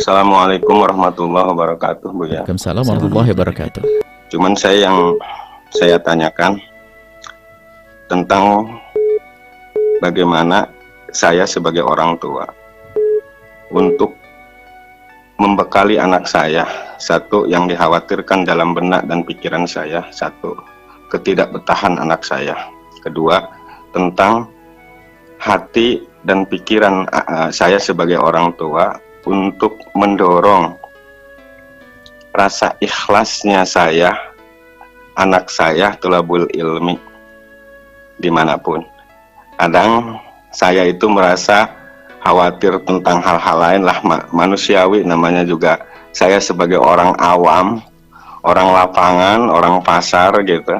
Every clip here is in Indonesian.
Assalamualaikum warahmatullahi wabarakatuh, Bu ya. Waalaikumsalam warahmatullahi wabarakatuh. Cuman saya tanyakan tentang bagaimana saya sebagai orang tua untuk membekali anak saya. Satu, yang dikhawatirkan dalam benak dan pikiran saya, satu, ketidakbetahan anak saya. Kedua, tentang hati dan pikiran saya sebagai orang tua untuk mendorong rasa ikhlasnya saya, anak saya thalabul ilmi dimanapun. Kadang saya itu merasa khawatir tentang hal-hal lain lah, manusiawi namanya juga. Saya sebagai orang awam, orang lapangan, orang pasar gitu.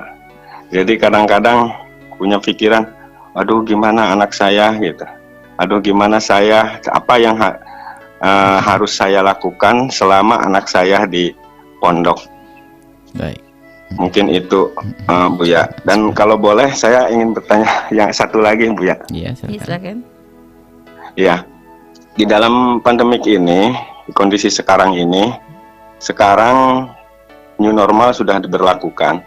Jadi kadang-kadang punya pikiran, aduh gimana anak saya gitu. Aduh gimana saya, apa yang harus saya lakukan selama anak saya di pondok. Baik. Mungkin itu Bu ya. Dan kalau boleh saya ingin bertanya yang satu lagi Bu ya. Iya, silakan. Ya, di dalam pandemik ini, di kondisi sekarang ini, sekarang new normal sudah diberlakukan.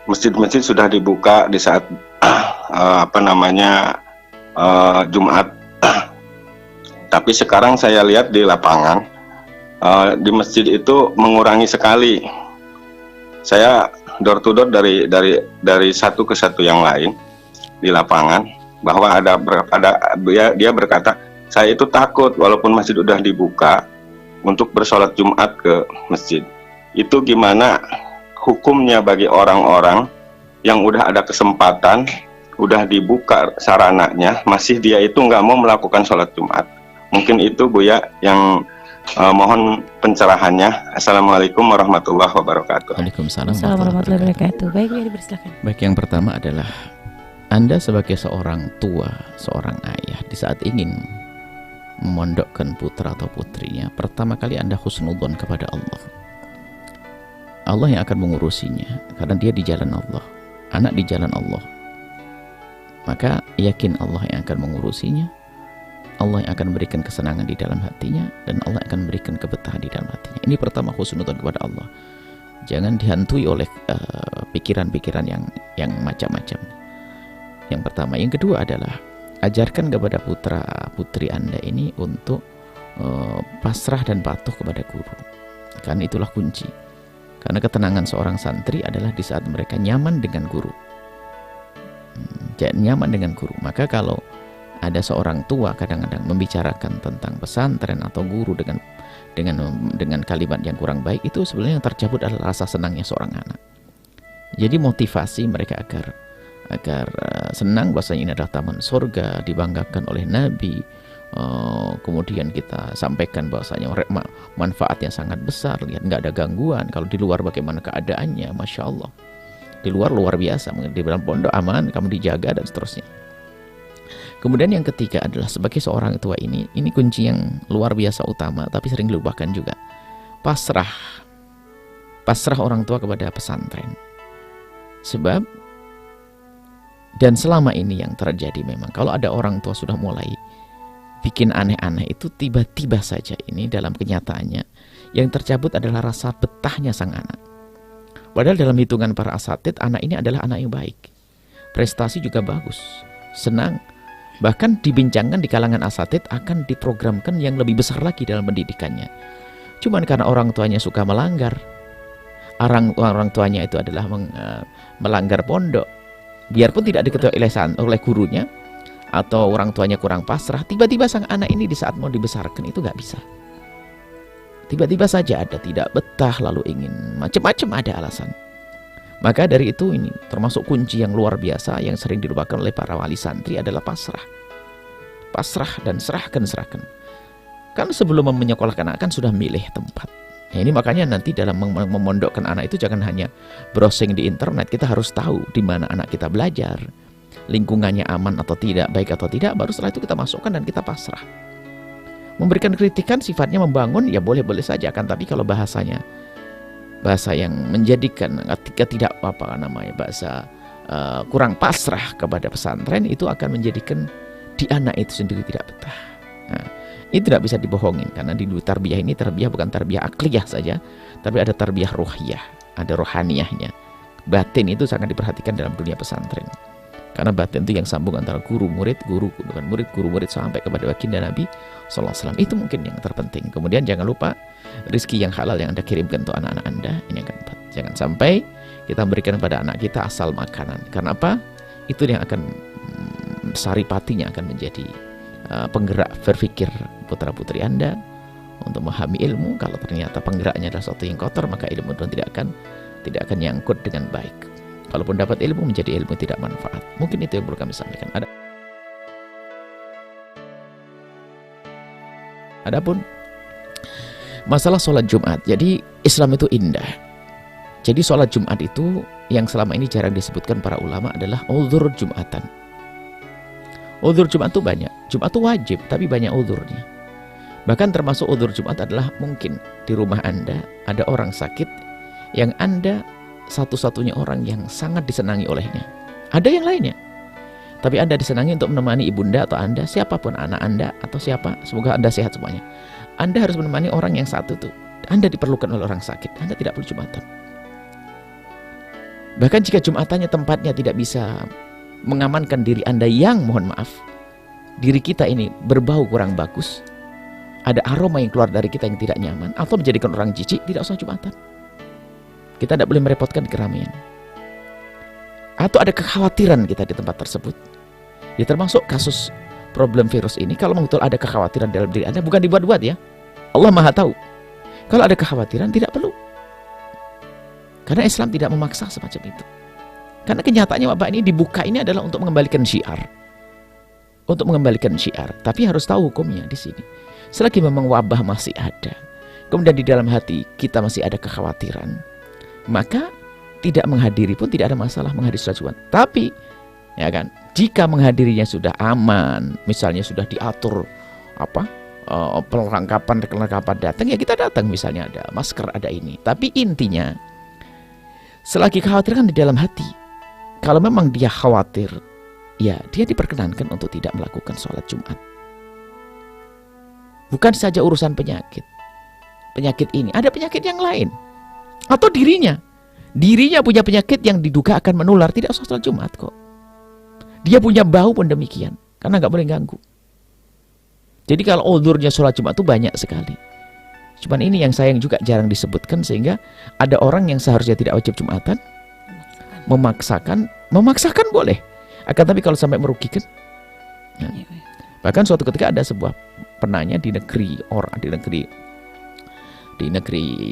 Masjid-masjid sudah dibuka di saat Jumat. Tapi sekarang saya lihat di lapangan, di masjid itu mengurangi sekali. Saya door to door dari satu ke satu yang lain di lapangan, bahwa dia berkata, saya itu takut walaupun masjid udah dibuka untuk bersolat Jumat ke masjid. Itu gimana hukumnya bagi orang-orang yang udah ada kesempatan, udah dibuka sarananya, masih dia itu nggak mau melakukan sholat Jumat. Mungkin itu Bu ya yang mohon pencerahannya. Assalamualaikum warahmatullahi wabarakatuh. Waalaikumsalam warahmatullahi wabarakatuh. Baik, dipersilakan. Baik, yang pertama adalah Anda sebagai seorang tua, seorang ayah, di saat ingin memondokkan putra atau putrinya, pertama kali Anda husnudzon kepada Allah. Allah yang akan mengurusinya, karena dia di jalan Allah, anak di jalan Allah. Maka yakin Allah yang akan mengurusinya, Allah yang akan memberikan kesenangan di dalam hatinya, dan Allah akan memberikan kebetahan di dalam hatinya. Ini pertama, husnudzon kepada Allah. Jangan dihantui oleh pikiran-pikiran yang macam-macam. Yang pertama. Yang kedua adalah ajarkan kepada putra putri Anda ini untuk pasrah dan patuh kepada guru, karena itulah kunci. Karena ketenangan seorang santri adalah di saat mereka nyaman dengan guru. Nyaman dengan guru. Maka kalau ada seorang tua kadang-kadang membicarakan tentang pesantren atau guru dengan kalimat yang kurang baik, itu sebenarnya yang tercabut adalah rasa senangnya seorang anak. Jadi motivasi mereka agar senang bahwasanya ini adalah taman surga, dibanggakan oleh Nabi. Kemudian kita sampaikan bahwasanya manfaatnya sangat besar. Lihat, nggak ada gangguan. Kalau di luar bagaimana keadaannya, masya Allah. Di luar luar biasa, di dalam pondok aman, kamu dijaga dan seterusnya. Kemudian yang ketiga adalah sebagai seorang tua ini kunci yang luar biasa utama, tapi sering dilupakan juga. Pasrah orang tua kepada pesantren. Sebab dan selama ini yang terjadi memang kalau ada orang tua sudah mulai bikin aneh-aneh, itu tiba-tiba saja ini dalam kenyataannya yang tercabut adalah rasa betahnya sang anak. Padahal dalam hitungan para asatid, anak ini adalah anak yang baik, prestasi juga bagus, senang, bahkan dibincangkan di kalangan asatid akan diprogramkan yang lebih besar lagi dalam pendidikannya. Cuman karena orang tuanya suka melanggar, orang tuanya itu adalah melanggar pondok, biarpun tidak diketahui oleh gurunya atau orang tuanya kurang pasrah, tiba-tiba sang anak ini di saat mau dibesarkan itu nggak bisa. Tiba-tiba saja ada tidak betah, lalu ingin macam-macam, ada alasan. Maka dari itu ini termasuk kunci yang luar biasa yang sering dilupakan oleh para wali santri adalah pasrah. Pasrah dan serahkan. Kan sebelum menyekolahkan anak kan sudah milih tempat. Nah, ini makanya nanti dalam memondokkan anak itu jangan hanya browsing di internet, kita harus tahu di mana anak kita belajar, lingkungannya aman atau tidak, baik atau tidak, baru setelah itu kita masukkan dan kita pasrah. Memberikan kritikan sifatnya membangun, ya boleh-boleh saja, kan, tapi kalau bahasa yang menjadikan ketika bahasa kurang pasrah kepada pesantren, itu akan menjadikan di anak itu sendiri tidak betah. Nah, Itu tidak bisa dibohongin, karena di tarbiyah ini tarbiyah bukan tarbiyah akliyah saja, tapi ada tarbiyah ruhiyah, ada rohaniyahnya. Batin itu sangat diperhatikan dalam dunia pesantren, karena batin itu yang sambung antara guru murid, guru dengan murid, guru murid sampai kepada baginda Nabi Sallallahu Alaihi Wasallam. Itu mungkin yang terpenting. Kemudian jangan lupa rizki yang halal yang Anda kirimkan untuk anak-anak Anda. Ini yang keempat. Jangan sampai kita memberikan pada anak kita asal makanan. Karena apa? Itu yang akan saripatinya akan menjadi penggerak berpikir putra-putri Anda untuk memahami ilmu. Kalau ternyata penggeraknya adalah sesuatu yang kotor, maka ilmu itu tidak akan nyangkut dengan baik. Kalaupun dapat ilmu, menjadi ilmu tidak manfaat. Mungkin itu yang perlu kami sampaikan. Adapun masalah sholat Jumat, jadi Islam itu indah. Jadi sholat Jumat itu yang selama ini jarang disebutkan para ulama adalah uzur Jumatan. Uzur Jumat itu banyak. Jumat itu wajib, tapi banyak uzurnya. Bahkan termasuk uzur Jumat adalah mungkin di rumah Anda ada orang sakit yang Anda satu-satunya orang yang sangat disenangi olehnya. Ada yang lainnya, tapi Anda disenangi untuk menemani ibunda atau Anda, siapapun, anak Anda atau siapa, semoga Anda sehat semuanya. Anda harus menemani orang yang satu itu. Anda diperlukan oleh orang sakit, Anda tidak perlu Jumatan. Bahkan jika Jumatannya tempatnya tidak bisa mengamankan diri Anda yang, mohon maaf, diri kita ini berbau kurang bagus, ada aroma yang keluar dari kita yang tidak nyaman, atau menjadikan orang jijik, tidak usah Jumatan. Kita tidak boleh merepotkan di keramaian. Atau ada kekhawatiran kita di tempat tersebut. Ya, termasuk kasus problem virus ini, kalau betul ada kekhawatiran dalam diri Anda, bukan dibuat-buat ya. Allah Maha tahu. Kalau ada kekhawatiran, tidak perlu. Karena Islam tidak memaksa semacam itu. Karena kenyataannya Bapak ini dibuka ini adalah untuk mengembalikan syiar. Untuk mengembalikan syiar. Tapi harus tahu hukumnya di sini. Selagi memang wabah masih ada, kemudian di dalam hati kita masih ada kekhawatiran, maka tidak menghadiri pun tidak ada masalah menghadiri sholat Jumat. Tapi ya kan, jika menghadirinya sudah aman, misalnya sudah diatur perlengkapan datang, ya kita datang, misalnya ada masker, ada ini. Tapi intinya, selagi kekhawatiran di dalam hati, kalau memang dia khawatir, ya dia diperkenankan untuk tidak melakukan sholat Jumat. Bukan saja urusan penyakit ini, ada penyakit yang lain. Atau dirinya punya penyakit yang diduga akan menular, tidak usah sholat Jumat kok. Dia punya bau pun demikian, karena nggak boleh ganggu. Jadi kalau uzurnya sholat Jumat itu banyak sekali. Cuman ini yang sayang juga jarang disebutkan, sehingga ada orang yang seharusnya tidak wajib Jumatan memaksakan boleh, akan tapi kalau sampai merugikan. Bahkan suatu ketika ada sebuah penanya di negeri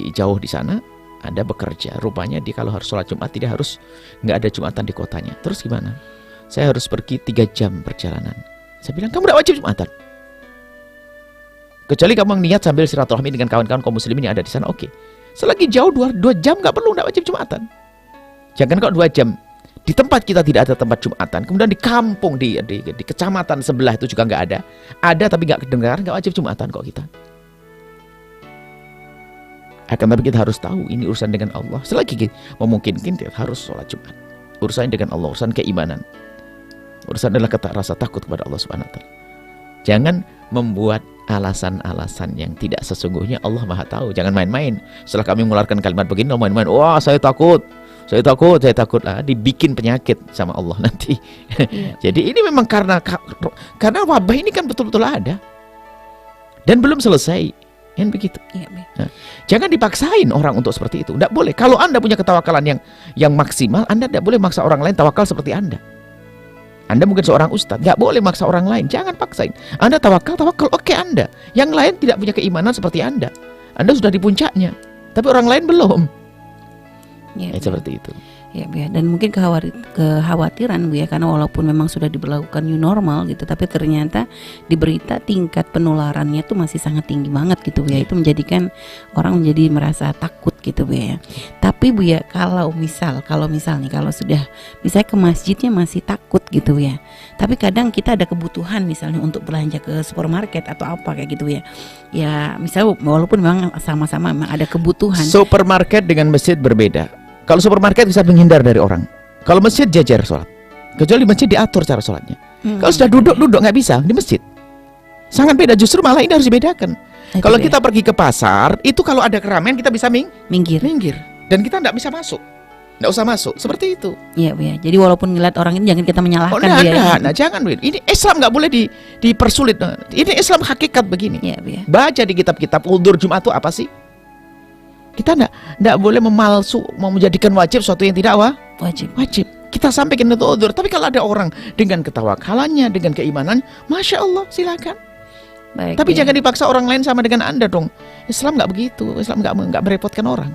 jauh di sana, ada bekerja, rupanya dia kalau harus sholat Jumat nggak ada Jumatan di kotanya. Terus gimana? Saya harus pergi 3 jam perjalanan. Saya bilang, kamu nggak wajib Jumatan, kecuali kamu niat sambil silaturahmi dengan kawan-kawan kaum muslimin yang ada di sana. Oke. Selagi jauh 2 jam nggak wajib Jumatan. Jangan kok 2 jam. Di tempat kita tidak ada tempat Jumatan, kemudian di kampung, di kecamatan sebelah itu juga nggak ada. Ada tapi nggak kedengaran, nggak wajib Jumatan kok kita. Akan tapi kita harus tahu ini urusan dengan Allah. Selagi memungkinkan kita harus sholat Jumat. Urusan dengan Allah, urusan keimanan. Urusan adalah rasa takut kepada Allah Subhanahu wa taala. Jangan membuat alasan-alasan yang tidak sesungguhnya. Allah Maha tahu. Jangan main-main. Setelah kami mengeluarkan kalimat begini, main-main. Wah, saya takut lah, dibikin penyakit sama Allah nanti. Jadi ini memang karena wabah ini kan betul-betul ada dan belum selesai, kan begitu. Nah, jangan dipaksain orang untuk seperti itu. Tidak boleh. Kalau Anda punya ketawakalan yang maksimal, Anda tidak boleh maksa orang lain tawakal seperti Anda. Anda mungkin seorang ustadz, nggak boleh maksa orang lain. Jangan paksain. Anda tawakal, oke Anda. Yang lain tidak punya keimanan seperti Anda. Anda sudah di puncaknya, tapi orang lain belum. Seperti itu. Ya, Bu ya. Dan mungkin kekhawatiran Bu ya, karena walaupun memang sudah diberlakukan new normal gitu, tapi ternyata di berita tingkat penularannya tuh masih sangat tinggi banget gitu Bu ya. Itu menjadikan orang menjadi merasa takut gitu Bu ya. Tapi Bu ya, kalau misal nih, kalau sudah misalnya ke masjidnya masih takut gitu Bu ya. Tapi kadang kita ada kebutuhan misalnya untuk belanja ke supermarket atau apa kayak gitu ya. Ya, misalnya walaupun memang sama-sama memang ada kebutuhan. Supermarket dengan masjid berbeda. Kalau supermarket bisa menghindar dari orang. Kalau masjid jajar sholat. Kecuali masjid diatur cara sholatnya. Kalau sudah duduk nggak bisa di masjid. Sangat beda, justru malah ini harus dibedakan. Itu Kalau ya. kita pergi ke pasar, itu kalau ada keramaian kita bisa minggir. minggir. Dan kita nggak bisa masuk. Nggak usah masuk, seperti itu. Iya Bu ya. Jadi walaupun ngeliat orang ini jangan kita menyalahkan Oh, Bu ya. nah, jangan Bu. Ini Islam nggak boleh dipersulit. Ini Islam hakikat begini. Iya Bu ya. Baca di kitab-kitab udzur Jumat itu apa sih? Kita nggak boleh memalsu, mau menjadikan wajib sesuatu yang tidak wajib. Kita sampaikan itu udzur. Tapi kalau ada orang dengan ketawakalannya, dengan keimanan, masya Allah, silakan. Baik. Tapi Bu ya. jangan dipaksa orang lain sama dengan Anda dong. Islam nggak begitu. Islam nggak merepotkan orang.